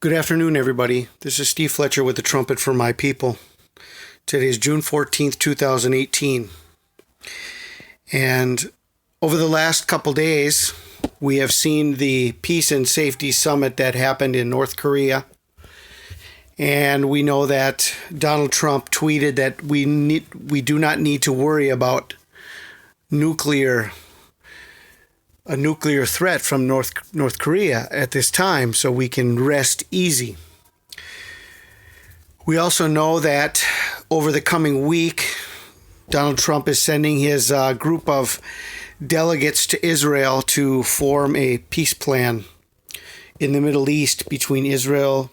Good afternoon, everybody. This is Steve Fletcher with the Trumpet for My People. Today is June 14th, 2018. And over the last couple days, we have seen the Peace and Safety Summit that happened in North Korea. And we know that Donald Trump tweeted that we do not need to worry about a nuclear threat from North Korea at this time, so we can rest easy. We also know that over the coming week, Donald Trump is sending his group of delegates to Israel to form a peace plan in the Middle East between Israel,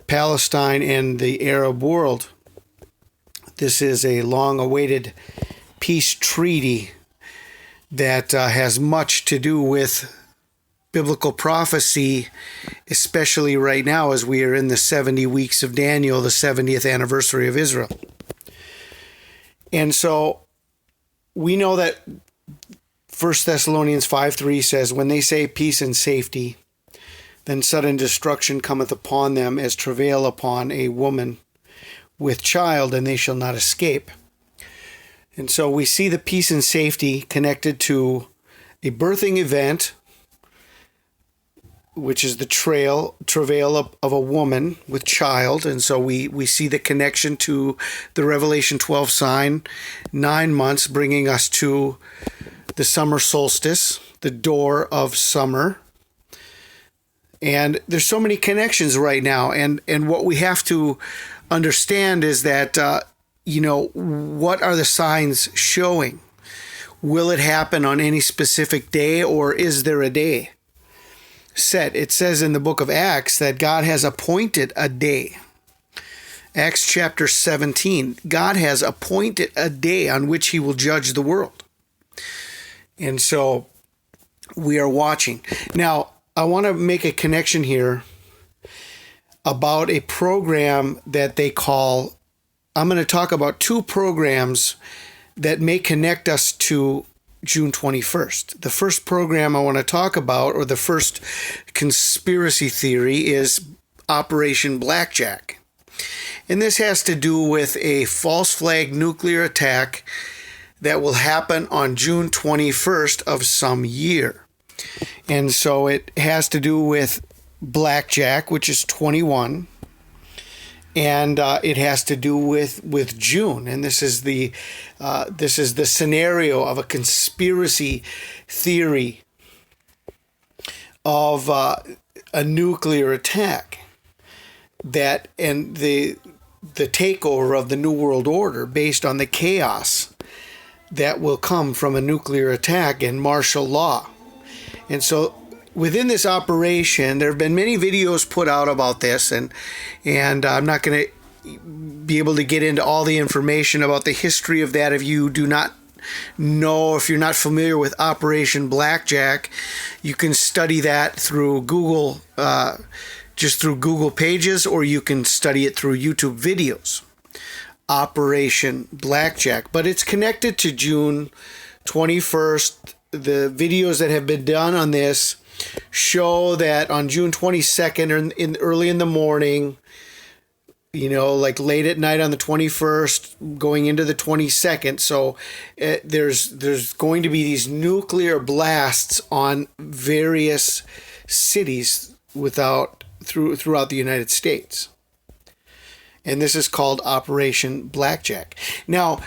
Palestine, and the Arab world. This is a long-awaited peace treaty that has much to do with biblical prophecy, especially right now as we are in the 70 weeks of Daniel, the 70th anniversary of Israel. And so we know that 1 Thessalonians 5:3 says, when they say peace and safety, then sudden destruction cometh upon them as travail upon a woman with child, and they shall not escape. And so we see the peace and safety connected to a birthing event, which is the travail of a woman with child. And so we see the connection to the Revelation 12 sign, 9 months, bringing us to the summer solstice, the door of summer. And there's so many connections right now. And what we have to understand is that what are the signs showing? Will it happen on any specific day, or is there a day set? It says in the book of Acts that God has appointed a day. Acts chapter 17, God has appointed a day on which he will judge the world. And so we are watching. Now, I want to make a connection here about a program that they call, I'm going to talk about two programs that may connect us to June 21st. The first program I want to talk about, or the first conspiracy theory, is Operation Blackjack. And this has to do with a false flag nuclear attack that will happen on June 21st of some year. And so it has to do with Blackjack, which is 21. And it has to do with June, and this is the scenario of a conspiracy theory of a nuclear attack and the takeover of the New World Order based on the chaos that will come from a nuclear attack and martial law. And so within this operation, there have been many videos put out about this, and I'm not going to be able to get into all the information about the history of that. If you do not know, if you're not familiar with Operation Blackjack, you can study that through Google, just through Google pages, or you can study it through YouTube videos. Operation Blackjack. But it's connected to June 21st. The videos that have been done on this show that on June 22nd, or early in the morning, like late at night on the 21st, going into the 22nd. So there's going to be these nuclear blasts on various cities throughout the United States. And this is called Operation Blackjack. Now,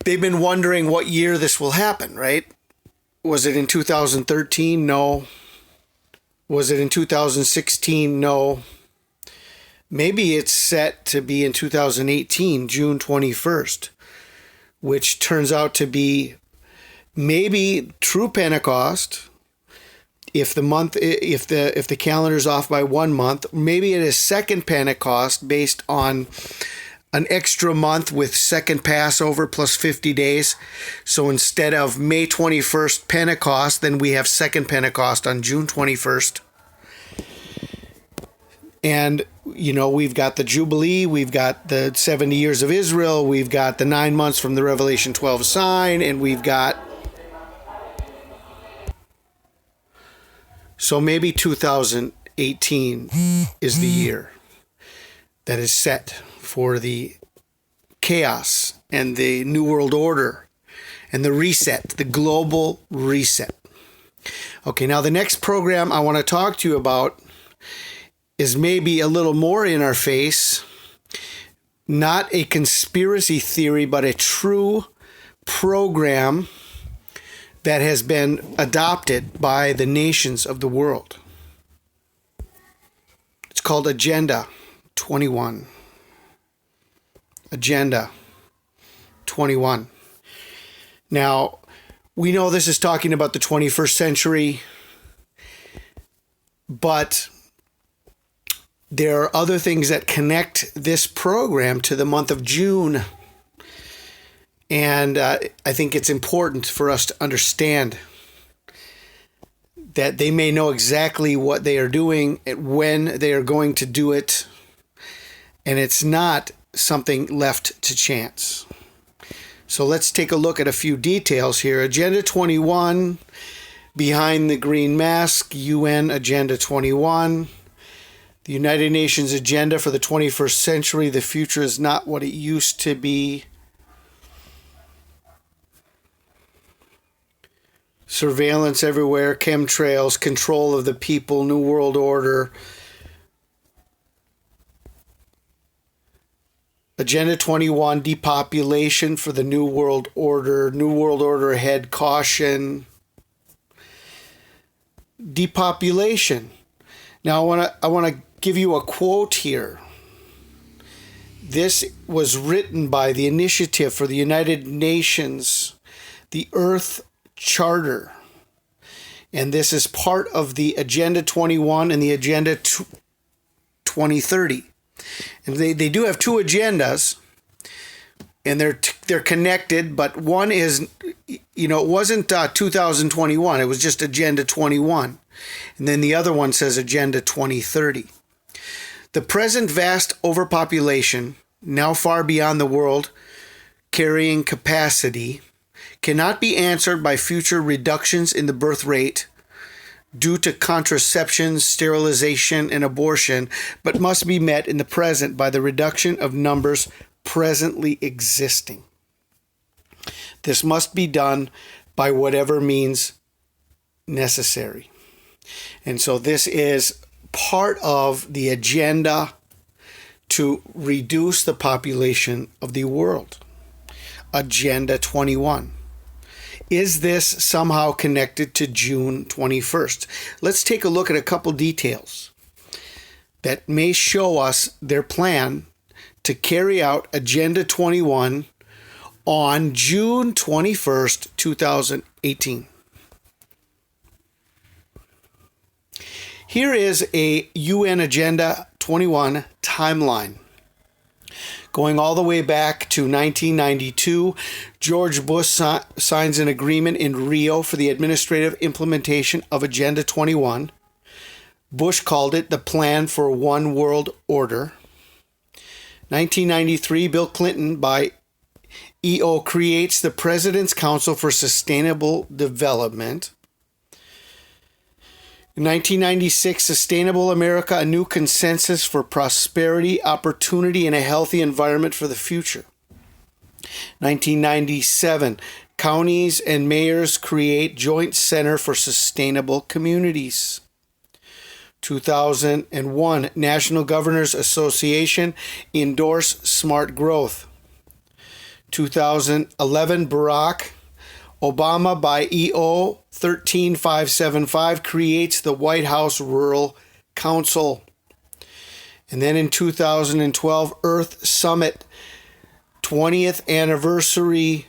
they've been wondering what year this will happen, right? Was it in 2013? No. Was it in 2016? No. Maybe it's set to be in 2018, June 21st, which turns out to be maybe true Pentecost. If the calendar's off by 1 month, maybe it is second Pentecost based on an extra month with second Passover plus 50 days. So instead of May 21st Pentecost, then we have second Pentecost on June 21st. And, we've got the Jubilee, we've got the 70 years of Israel, we've got the 9 months from the Revelation 12 sign, and we've got So maybe 2018 2018 is the year that is set for the chaos and the New World Order and the reset, the global reset. Okay, now the next program I want to talk to you about is maybe a little more in our face, not a conspiracy theory, but a true program that has been adopted by the nations of the world. It's called Agenda 21. Agenda 21. Now, we know this is talking about the 21st century, but there are other things that connect this program to the month of June. And I think it's important for us to understand that they may know exactly what they are doing, when they are going to do it, and it's not something left to chance. So let's take a look at a few details here. Agenda 21, behind the green mask, UN Agenda 21. The United Nations Agenda for the 21st Century. The future is not what it used to be. Surveillance everywhere, chemtrails, control of the people, New World Order. Agenda 21, depopulation for the New World Order. New World Order ahead, caution. Depopulation. Now I want to give you a quote here. This was written by the Initiative for the United Nations, the Earth Charter. And this is part of the Agenda 21 and the Agenda 2030. And they do have two agendas, and they're connected, but one is, it wasn't 2021, it was just Agenda 21. And then the other one says Agenda 2030. The present vast overpopulation, now far beyond the world carrying capacity, cannot be answered by future reductions in the birth rate due to contraception, sterilization, and abortion, but must be met in the present by the reduction of numbers presently existing. This must be done by whatever means necessary. And so this is part of the agenda to reduce the population of the world. Agenda 21. Is this somehow connected to June 21st? Let's take a look at a couple details that may show us their plan to carry out Agenda 21 on June 21st, 2018. Here is a UN Agenda 21 timeline. Going all the way back to 1992, George Bush signs an agreement in Rio for the administrative implementation of Agenda 21. Bush called it the Plan for One World Order. 1993, Bill Clinton, by EO, creates the President's Council for Sustainable Development. In 1996, Sustainable America, a new consensus for prosperity, opportunity, and a healthy environment for the future. 1997, counties and mayors create Joint Center for Sustainable Communities. 2001, National Governors Association endorse smart growth. 2011, Barack Obama, by EO 13575, creates the White House Rural Council. And then in 2012, Earth Summit, 20th anniversary,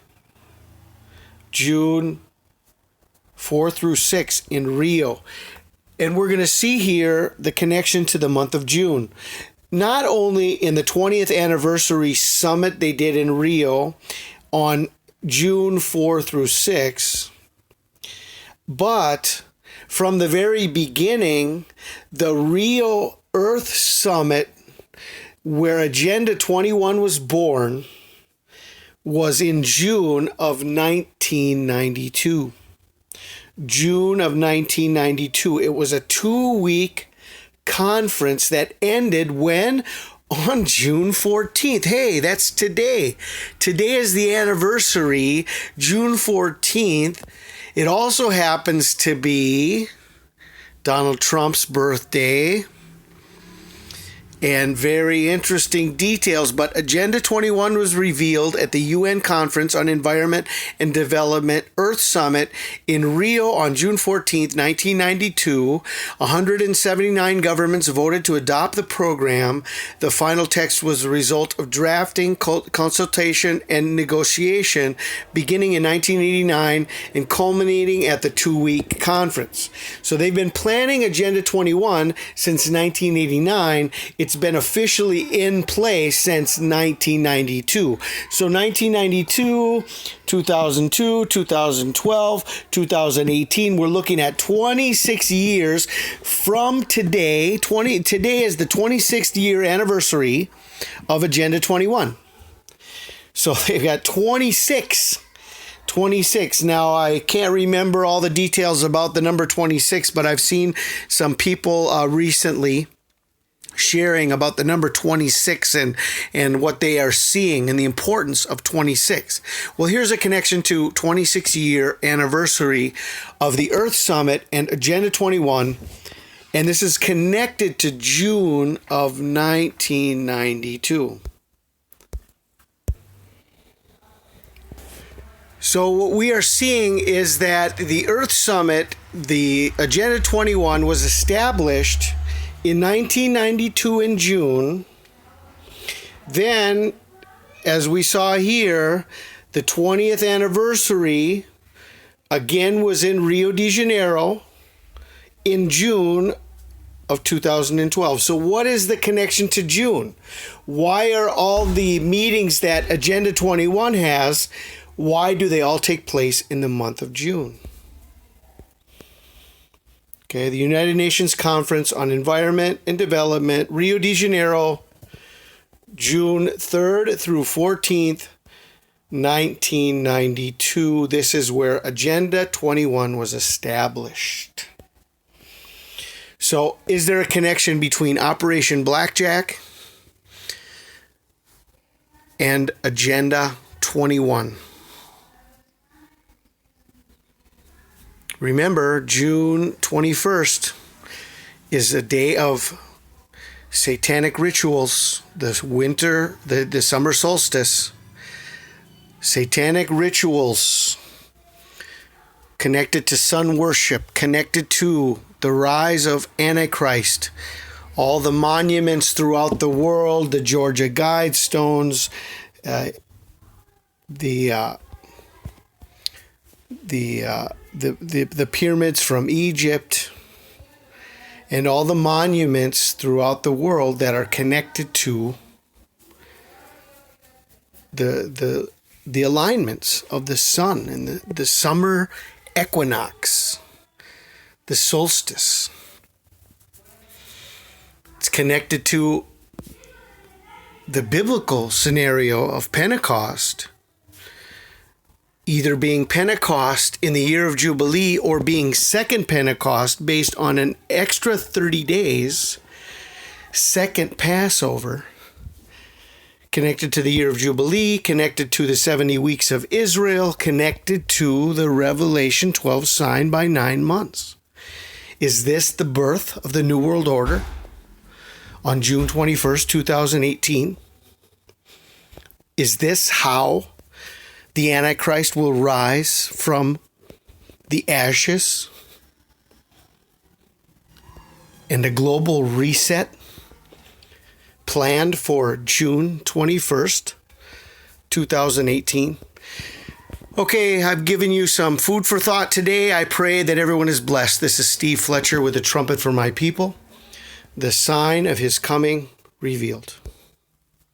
June 4 through 6 in Rio. And we're going to see here the connection to the month of June. Not only in the 20th anniversary summit they did in Rio on June 4 through 6, but from the very beginning, the Rio Earth Summit, where Agenda 21 was born, was in June of 1992. June of 1992. It was a 2-week conference that ended when? On June 14th. Hey, that's today. Today is the anniversary, June 14th. It also happens to be Donald Trump's birthday. And very interesting details, but Agenda 21 was revealed at the UN Conference on Environment and Development Earth Summit in Rio on June 14, 1992. 179 governments voted to adopt the program. The final text was the result of drafting, consultation, and negotiation beginning in 1989 and culminating at the 2-week conference. So they've been planning Agenda 21 since 1989. It's been officially in place since 1992. So 1992, 2002, 2012, 2018, we're looking at 26 years from today. Today is the 26th year anniversary of Agenda 21. So they've got 26. Now, I can't remember all the details about the number 26, but I've seen some people recently sharing about the number 26 and what they are seeing and the importance of 26. Well, here's a connection to 26-year anniversary of the Earth Summit and Agenda 21, and this is connected to June of 1992. So what we are seeing is that the Earth Summit, the Agenda 21, was established in 1992 in June. Then, as we saw here, the 20th anniversary again was in Rio de Janeiro in June of 2012. So what is the connection to June? Why are all the meetings that Agenda 21 has, why do they all take place in the month of June? Okay, the United Nations Conference on Environment and Development, Rio de Janeiro, June 3rd through 14th, 1992. This is where Agenda 21 was established. So, is there a connection between Operation Blackjack and Agenda 21? Remember, June 21st is a day of satanic rituals, the summer solstice. Satanic rituals connected to sun worship, connected to the rise of Antichrist. All the monuments throughout the world, the Georgia Guidestones, the pyramids from Egypt, and all the monuments throughout the world that are connected to the alignments of the sun and the summer equinox, the solstice. It's connected to the biblical scenario of Pentecost, either being Pentecost in the year of Jubilee or being second Pentecost based on an extra 30 days, second Passover, connected to the year of Jubilee, connected to the 70 weeks of Israel, connected to the Revelation 12 sign by 9 months. Is this the birth of the New World Order on June 21st, 2018? Is this how the Antichrist will rise from the ashes and a global reset planned for June 21st, 2018? Okay, I've given you some food for thought today. I pray that everyone is blessed. This is Steve Fletcher with the Trumpet for My People, the sign of his coming revealed.